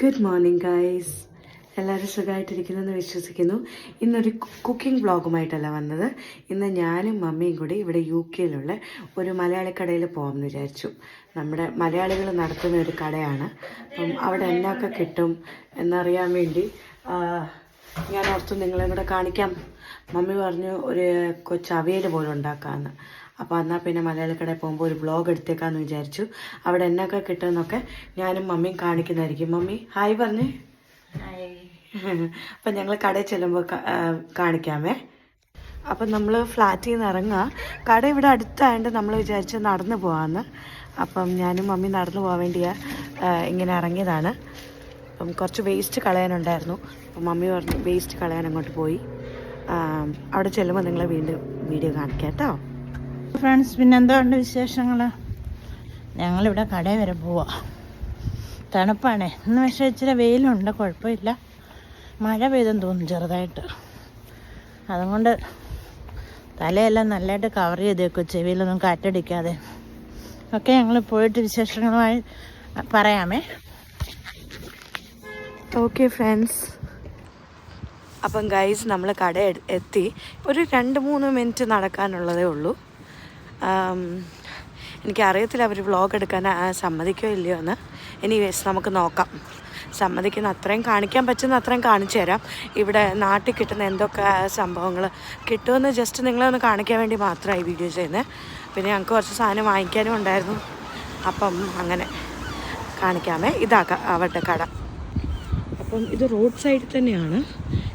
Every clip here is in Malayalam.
Good morning guys. എല്ലാവരും സുഖമായിട്ടിരിക്കുന്നെന്ന് വിശ്വസിക്കുന്നു. ഇന്നൊരു കുക്കിംഗ് വ്ളോഗുമായിട്ടല്ല വന്നത്. ഇന്ന് ഞാനും മമ്മിയും കൂടി ഇവിടെ UK-യിലുള്ള ഒരു മലയാളി കടയിൽ പോകാമെന്ന് വിചാരിച്ചു. നമ്മുടെ മലയാളികൾ നടത്തുന്ന ഒരു കടയാണ്. അപ്പം അവിടെ എന്നൊക്കെ കിട്ടും എന്നറിയാൻ വേണ്ടി ഞാൻ ഓർത്തു നിങ്ങളെ കൂടെ കാണിക്കാം. മമ്മി പറഞ്ഞു ഒരു കൊച്ചു അവിയൽ പോലെ ഉണ്ടാക്കാമെന്ന്. അപ്പോൾ എന്നാൽ പിന്നെ മലയാളി കടയിൽ പോകുമ്പോൾ ഒരു വ്ളോഗ് എടുത്തേക്കാമെന്ന് വിചാരിച്ചു. അവിടെ എന്നൊക്കെ കിട്ടുമെന്നൊക്കെ ഞാനും മമ്മിയും കാണിക്കുന്നതായിരിക്കും. മമ്മി ഹായ് പറഞ്ഞേ. അപ്പം ഞങ്ങൾ കടയിൽ ചെല്ലുമ്പോൾ കാണിക്കാമേ. അപ്പം നമ്മൾ ഫ്ലാറ്റിൽ നിന്ന് ഇറങ്ങുക. കട ഇവിടെ അടുത്തായതുകൊണ്ട് നമ്മൾ വിചാരിച്ച് നടന്നു പോകാമെന്ന്. അപ്പം ഞാനും മമ്മി നടന്നു പോകാൻ വേണ്ടിയാണ് ഇങ്ങനെ ഇറങ്ങിയതാണ്. അപ്പം കുറച്ച് വേസ്റ്റ് കളയാനുണ്ടായിരുന്നു. അപ്പം മമ്മി പറഞ്ഞു വേസ്റ്റ് കളയാൻ അങ്ങോട്ട് പോയി. അവിടെ ചെല്ലുമ്പോൾ നിങ്ങളെ വീണ്ടും വീഡിയോ കാണിക്കാം കേട്ടോ. ഫ്രണ്ട്സ്, പിന്നെന്തുകൊണ്ട് വിശേഷങ്ങൾ? ഞങ്ങളിവിടെ കടയിൽ വരെ പോവാം. തണുപ്പാണേ ഇന്ന്, പക്ഷേ ഇച്ചിരി വെയിലുണ്ട്, കുഴപ്പമില്ല. മഴ പെയ്തെന്ന് തോന്നുന്നു ചെറുതായിട്ട്. അതുകൊണ്ട് തലയെല്ലാം നല്ലതായിട്ട് കവർ ചെയ്തേക്കും, ചെവിയിലൊന്നും കാറ്റടിക്കാതെ. ഓക്കെ, ഞങ്ങൾ പോയിട്ട് വിശേഷങ്ങളുമായി പറയാമേ. Okay friends. അപ്പം ഗൈസ്, നമ്മൾ കട എത്തി. ഒരു 2-3 മിനിറ്റ് നടക്കാനുള്ളതേ ഉള്ളൂ. എനിക്കറിയത്തില്ല അവർ വ്ളോഗ് എടുക്കാൻ സമ്മതിക്കോ ഇല്ലയോ എന്ന്. എനിവേസ് നമുക്ക് നോക്കാം. സമ്മതിക്കുന്ന അത്രയും കാണിക്കാൻ പറ്റുന്ന അത്രയും കാണിച്ചു തരാം. ഇവിടെ നാട്ടിൽ കിട്ടുന്ന എന്തൊക്കെ സംഭവങ്ങൾ കിട്ടുമെന്ന് ജസ്റ്റ് നിങ്ങളെ ഒന്ന് കാണിക്കാൻ വേണ്ടി മാത്രമായി വീഡിയോ ചെയ്യുന്നത്. പിന്നെ ഞങ്ങൾക്ക് കുറച്ച് സാധനം വാങ്ങിക്കാനും ഉണ്ടായിരുന്നു. അപ്പം അങ്ങനെ കാണിക്കാമേ. ഇതാക്കാം അവരുടെ കട. അപ്പം ഇത് റോഡ് സൈഡിൽ തന്നെയാണ്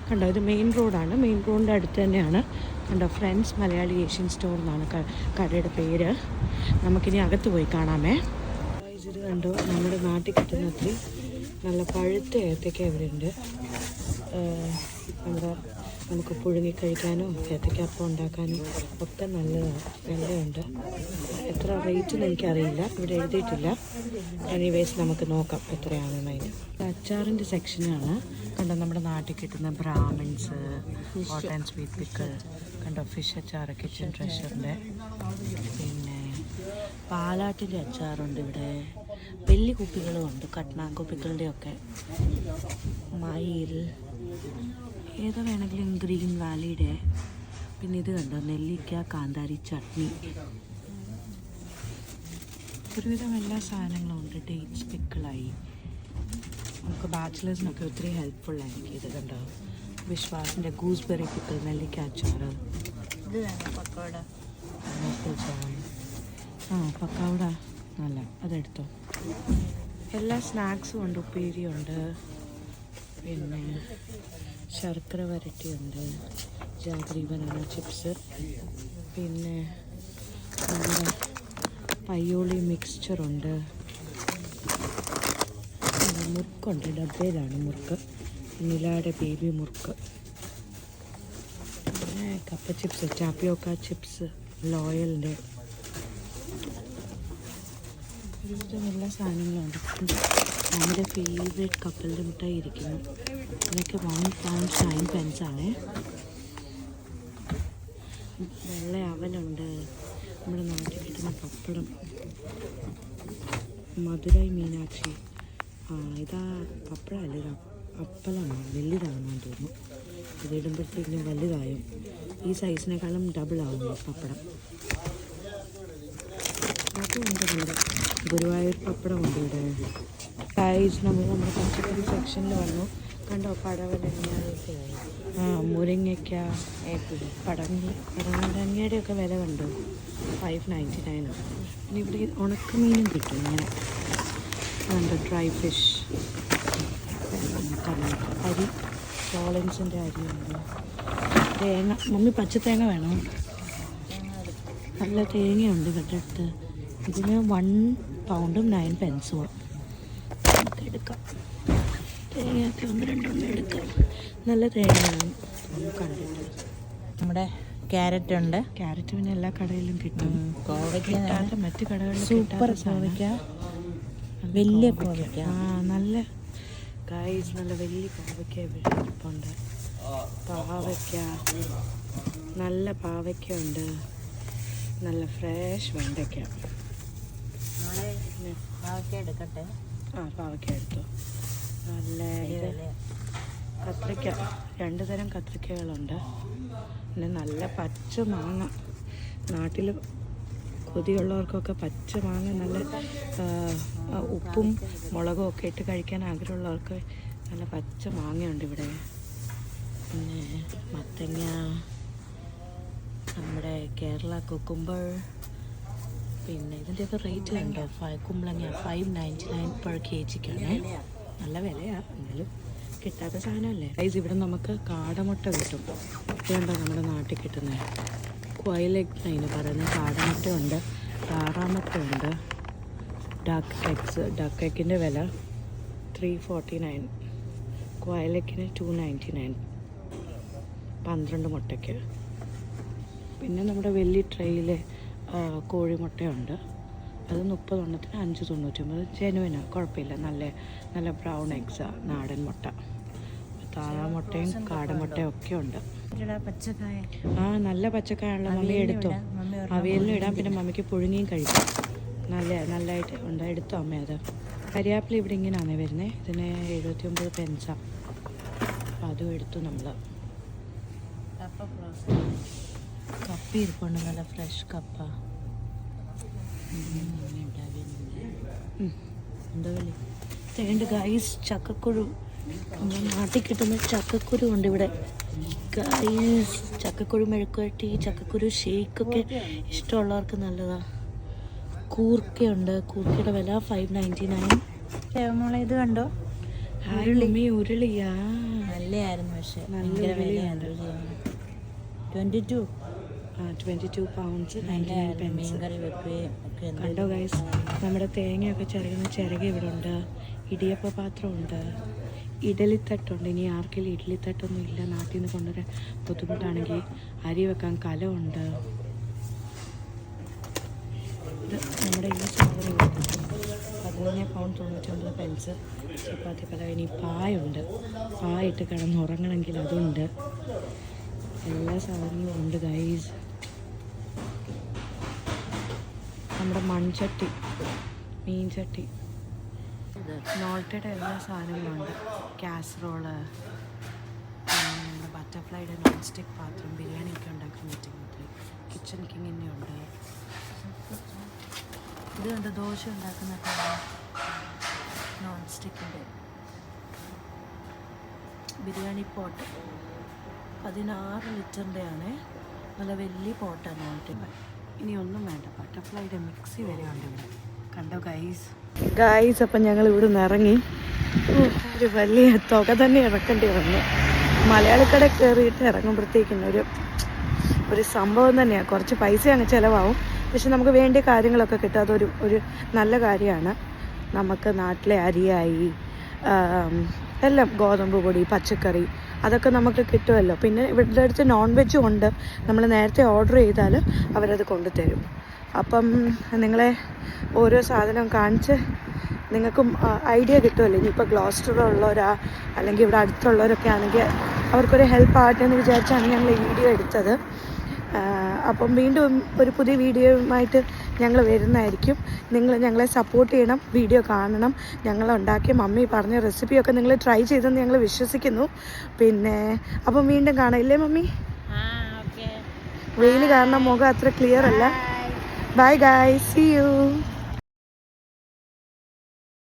കണ്ടോ. ഇത് മെയിൻ റോഡാണ്. മെയിൻ റോഡിൻ്റെ അടുത്ത് തന്നെയാണ് കണ്ടോ. ഫ്രണ്ട്സ് മലയാളി ഏഷ്യൻ സ്റ്റോർ എന്നാണ് കടയുടെ പേര്. നമുക്കിനി അകത്ത് പോയി കാണാമേ. ഇത് കണ്ടോ, നമ്മുടെ നാട്ടിൽ കിട്ടുന്ന അത്രയും നല്ല പഴുത്ത ഏത്തക്ക ഇവിടെ ഉണ്ട്. എന്താ, നമുക്ക് പുഴുങ്ങി കഴിക്കാനോ ഏത്തക്കപ്പം ഉണ്ടാക്കാനോ ഒക്കെ നല്ലതുണ്ട്. എത്ര റേറ്റെന്ന് എനിക്കറിയില്ല, ഇവിടെ എഴുതിയിട്ടില്ല. എനിവേസ് നമുക്ക് നോക്കാം എത്രയാണെന്നതിന്. അച്ചാറിൻ്റെ സെക്ഷനാണ് കണ്ടോ. നമ്മുടെ നാട്ടിൽ കിട്ടുന്ന Brahmins, hot and sweet pickle കണ്ടോ, ഫിഷ് അച്ചാർ, കിച്ചൺ ട്രഷറിൻ്റെ. പിന്നെ പാലാട്ടിൻ്റെ അച്ചാറുണ്ട് ഇവിടെ. വലിയ കുപ്പികളും ഉണ്ട്, കട്ട്നാങ്കുപ്പികളുടെ ഒക്കെ. മയിൽ ഏതാ വേണമെങ്കിലും, ഗ്രീൻ വാലിയുടെ. പിന്നെ ഇത് കണ്ടോ, നെല്ലിക്ക കാന്താരി ചട്നി. ഒരുവിധം എല്ലാ സാധനങ്ങളും ഉണ്ട്. ഡേറ്റ്സ് പിക്കിളായി. നമുക്ക് ബാച്ചിലേഴ്സിനൊക്കെ ഒത്തിരി ഹെൽപ്ഫുള്ളായിരിക്കും. ഇത് കണ്ടോ, വിശ്വാസിൻ്റെ ഗൂസ്ബെറി പിക്കിൾ, നെല്ലിക്ക അച്ചാർ. ഇത് പക്കോട, പക്കോട നല്ല, അതെടുത്തോ. എല്ലാ സ്നാക്സും ഉണ്ട്. ഉപ്പേരിയുണ്ട്, പിന്നെ ശർക്കര വരട്ടിയുണ്ട്, ജാഗ്രി ബനാന ചിപ്സ്, പിന്നെ നമ്മുടെ പയ്യോളി മിക്സ്ചറുണ്ട്. മുറുക്കുണ്ട്, ഡബയിലാണ് മുറുക്ക്, നിലാടെ ബേബി മുറുക്ക്. പിന്നെ കപ്പ ചിപ്സ്, ടാപ്പിയോക്ക ചിപ്സ്, ലോയലിൻ്റെ. ഒരുവിധം എല്ലാ സാധനങ്ങളുണ്ട്. നമ്മുടെ ഫേവറേറ്റ് കപ്പലിൻ്റെ മിഠായി ഇരിക്കുന്നു. ഇതിനൊക്കെ £1.9 ആണ്. വെള്ള അവലുണ്ട്. നമ്മുടെ നാട്ടിൽ കിട്ടുന്ന പപ്പടം, മധുരൈ മീനാക്ഷി. ഇതാ പപ്പടമല്ല, ഇത് അപ്പലമാണ്, വലുതാണെന്ന് തോന്നുന്നു. ഇതിടുമ്പോഴത്തേക്കും വലുതായും. ഈ സൈസിനേക്കാളും ഡബിളാവും പപ്പടം. അതുണ്ട്. നമ്മുടെ ഗുരുവായൂർ പപ്പടമുണ്ട് ഇവിടെ. ഗൈസ്, നമ്മുടെ പച്ചക്കറി സെക്ഷനിൽ വന്നു. കണ്ടോ, പടവലങ്ങ, മുരിങ്ങയ്ക്ക, പടവലങ്ങയുടെയൊക്കെ വില കണ്ടു. 5.99. പിന്നെ ഇവിടെ ഉണക്കമീനും കിട്ടും ഇങ്ങനെ. അതുണ്ട് ഡ്രൈ ഫിഷ്, അരി, കോളൻസിൻ്റെ അരിയുണ്ട്. തേങ്ങ, മമ്മി പച്ചത്തേങ്ങ വേണോ? നല്ല തേങ്ങയുണ്ട് ഇവരുടെ അടുത്ത്. ഇതിന് £1.09 നമുക്ക് എടുക്കാം. തേങ്ങയൊക്കെ 1-2 എടുക്കാം. നല്ല തേങ്ങയാണ് കണ്ടിട്ട്. നമ്മുടെ ക്യാരറ്റ് ഉണ്ട്. ക്യാരറ്റ് പിന്നെ എല്ലാ കടയിലും കിട്ടും. കോവയ്ക്ക മറ്റു കടകളിൽ സൂപ്പർ കോവയ്ക്ക, വലിയ കോവയ്ക്ക. നല്ല ഗൈസ്, നല്ല വലിയ കോവയ്ക്ക ഇരിപ്പുണ്ട്. പാവയ്ക്ക, നല്ല പാവയ്ക്ക ഉണ്ട്. നല്ല ഫ്രഷ് വെണ്ടയ്ക്ക. പാവയ്ക്ക എടുക്കട്ടെ. പാവയ്ക്ക എടുത്തു. നല്ല ഇത് കത്രിക്ക, 2 തരം കത്രിക്കകളുണ്ട്. പിന്നെ നല്ല പച്ച മാങ്ങ. നാട്ടിൽ കൊതിയുള്ളവർക്കൊക്കെ പച്ച മാങ്ങ നല്ല ഉപ്പും മുളകും ഒക്കെ ഇട്ട് കഴിക്കാൻ ആഗ്രഹമുള്ളവർക്ക് നല്ല പച്ച മാങ്ങയുണ്ട് ഇവിടെ. പിന്നെ മത്തങ്ങ, നമ്മുടെ കേരള കുക്കുംബർ. പിന്നെ ഇതിൻ്റെയൊക്കെ റേറ്റ് കണ്ടോ? കുമ്പളങ്ങ 5.99 per kgക്കാണ്. നല്ല വിലയാണ്, എന്നാലും കിട്ടാത്ത സാധനമല്ലേ. ഗൈസ്, ഇവിടെ നമുക്ക് കാടമുട്ട കിട്ടും. ഇതുണ്ടോ നമ്മുടെ നാട്ടിൽ കിട്ടുന്നത് ക്വയൽ എഗ് അതിന് പറയുന്നത്. കാടമുട്ടയുണ്ട്, താറാമുട്ടയുണ്ട്, ഡക്ക് എഗ്ഗിൻ്റെ വില 349, ക്വയൽ എഗ്ഗിന് 299, 12 മുട്ടയ്ക്ക്. പിന്നെ നമ്മുടെ വലിയ ട്രെയിൽ കോഴിമുട്ടയുണ്ട്. അത് 30 എണ്ണത്തിന് 5.99. ജെനുവിനാണ്, കുഴപ്പമില്ല. നല്ല ബ്രൗൺ എഗ്സാണ്, നാടൻ മുട്ട. താറാമുട്ടയും കാടമുട്ടയും ഒക്കെ ഉണ്ട്. പച്ചക്കായ നല്ല പച്ചക്കായുള്ള മമ്മി എടുത്തോ. അവിയലിനും ഇടാം, പിന്നെ മമ്മിക്ക് പുഴുങ്ങിയും കഴിക്കാം. നല്ലതായിട്ട് ഉണ്ട്. എടുത്തോ അമ്മ അത്. കരിയാപ്പില ഇവിടെ ഇങ്ങനെയാണ് വരുന്നത്. ഇതിന് 79 പെൻസാണ്. അപ്പം അതും എടുത്തു നമ്മൾ. കപ്പ ഇരിപ്പുണ്ട്, നല്ല ഫ്രഷ് കപ്പ. എന്താ വില? തേണ്ട് ഗൈസ്, ചക്കക്കുരു. നമ്മുടെ നാട്ടിൽ കിട്ടുന്ന ചക്കക്കുരു ഉണ്ട് ഇവിടെ ഗൈസ്. ചക്കക്കുരു മെഴുക്കുവരട്ടി, ചക്കക്കുരു ഷേക്കൊക്കെ ഇഷ്ടമുള്ളവർക്ക് നല്ലതാണ്. കൂർക്കയുണ്ട്. കൂർക്കയുടെ വില 5.99. ഇത് കണ്ടോ? ഉരുളിയാ നല്ലയായിരുന്നു, പക്ഷെ നല്ല വിലയാണ്. 22 pounds 99 pence. മീൻകറി വെക്കുകയും ഒക്കെ. കണ്ടോ ഗൈസ്, നമ്മുടെ തേങ്ങയൊക്കെ ചിരകി ഇവിടെ ഉണ്ട്. ഇടിയപ്പ പാത്രമുണ്ട്, ഇഡലിത്തട്ടുണ്ട്. ഇനി ആർക്കെങ്കിലും ഇഡ്ഡലിത്തട്ടൊന്നും ഇല്ല, നാട്ടിൽ നിന്ന് കൊണ്ടുവരാൻ ബുദ്ധിമുട്ടാണെങ്കിൽ അരി വെക്കാൻ കലമുണ്ട്. ഇത് നമ്മുടെ ഈ സാധനം 15 pound 99 pence. ചപ്പാത്തി പല. ഇനി പായുണ്ട്, പായിട്ട് കിടന്നുറങ്ങണമെങ്കിൽ അതുണ്ട്. എല്ലാ സാധനങ്ങളും ഉണ്ട് ഗൈസ്. നമ്മുടെ മൺചട്ടി, മീൻചട്ടി, നോൾട്ടയുടെ എല്ലാ സാധനങ്ങളുണ്ട്. കാസറോള്, നമ്മുടെ ബട്ടർഫ്ലൈയുടെ നോൺ സ്റ്റിക്ക് പാത്രം, ബിരിയാണിയൊക്കെ ഉണ്ടാക്കാൻ പറ്റുന്നത്. കിച്ചൺ കിങ്ങിൻ്റെ ഉണ്ട്. ഇത് കണ്ട് ദോശ ഉണ്ടാക്കുന്ന നോൺ സ്റ്റിക്കിൻ്റെ. ബിരിയാണി പോട്ട് 16 ലിറ്ററിൻ്റെയാണ്. നല്ല വലിയ പോട്ടാണ് നോട്ടിൻ്റെ. ഇനി ഒന്നും വേണ്ട, ബട്ടർഫ്ലൈയുടെ മിക്സി വരെ ഉണ്ട് ഇവിടെ. കണ്ടോ ഗൈസ്, അപ്പം ഞങ്ങൾ ഇവിടെ നിന്ന് ഇറങ്ങി. ഒരു വലിയ തുക തന്നെ ഇറക്കേണ്ടി വന്നു. മലയാളിക്കട കയറിയിട്ട് ഇറങ്ങുമ്പോഴത്തേക്കും ഒരു സംഭവം തന്നെയാണ്. കുറച്ച് പൈസ അങ്ങ് ചിലവാകും, പക്ഷെ നമുക്ക് വേണ്ടിയ കാര്യങ്ങളൊക്കെ കിട്ടും. അതൊരു നല്ല കാര്യമാണ്. നമുക്ക് നാട്ടിലെ അരിയായി എല്ലാം, ഗോതമ്പ് പൊടി, പച്ചക്കറി, അതൊക്കെ നമുക്ക് കിട്ടുമല്ലോ. പിന്നെ ഇവിടുത്തെ അടുത്ത് നോൺ വെജും ഉണ്ട്. നമ്മൾ നേരത്തെ ഓർഡർ ചെയ്താൽ അവരത് കൊണ്ടുതരും. അപ്പം നിങ്ങളെ ഓരോ സാധനം കാണിച്ച് നിങ്ങൾക്കും ഐഡിയ കിട്ടുമല്ലോ. ഇനിയിപ്പോൾ ഗ്ലോസ്റ്ററുള്ളവരാ അല്ലെങ്കിൽ ഇവിടെ അടുത്തുള്ളവരൊക്കെ ആണെങ്കിൽ അവർക്കൊരു ഹെൽപ്പ് ആകട്ടെ എന്ന് വിചാരിച്ചാണ് ഞങ്ങൾ ഈ വീഡിയോ എടുത്തത്. അപ്പം വീണ്ടും ഒരു പുതിയ വീഡിയോയുമായിട്ട് ഞങ്ങൾ വരുന്നതായിരിക്കും. നിങ്ങൾ ഞങ്ങളെ സപ്പോർട്ട് ചെയ്യണം, വീഡിയോ കാണണം. ഞങ്ങൾ ഉണ്ടാക്കിയ മമ്മി പറഞ്ഞ റെസിപ്പിയൊക്കെ നിങ്ങൾ ട്രൈ ചെയ്തെന്ന് ഞങ്ങൾ വിശ്വസിക്കുന്നു. പിന്നെ അപ്പം വീണ്ടും കാണാം, ഇല്ലേ മമ്മി? വെയിൽ കാരണം മുഖം അത്ര ക്ലിയർ അല്ല. Bye guys, see U.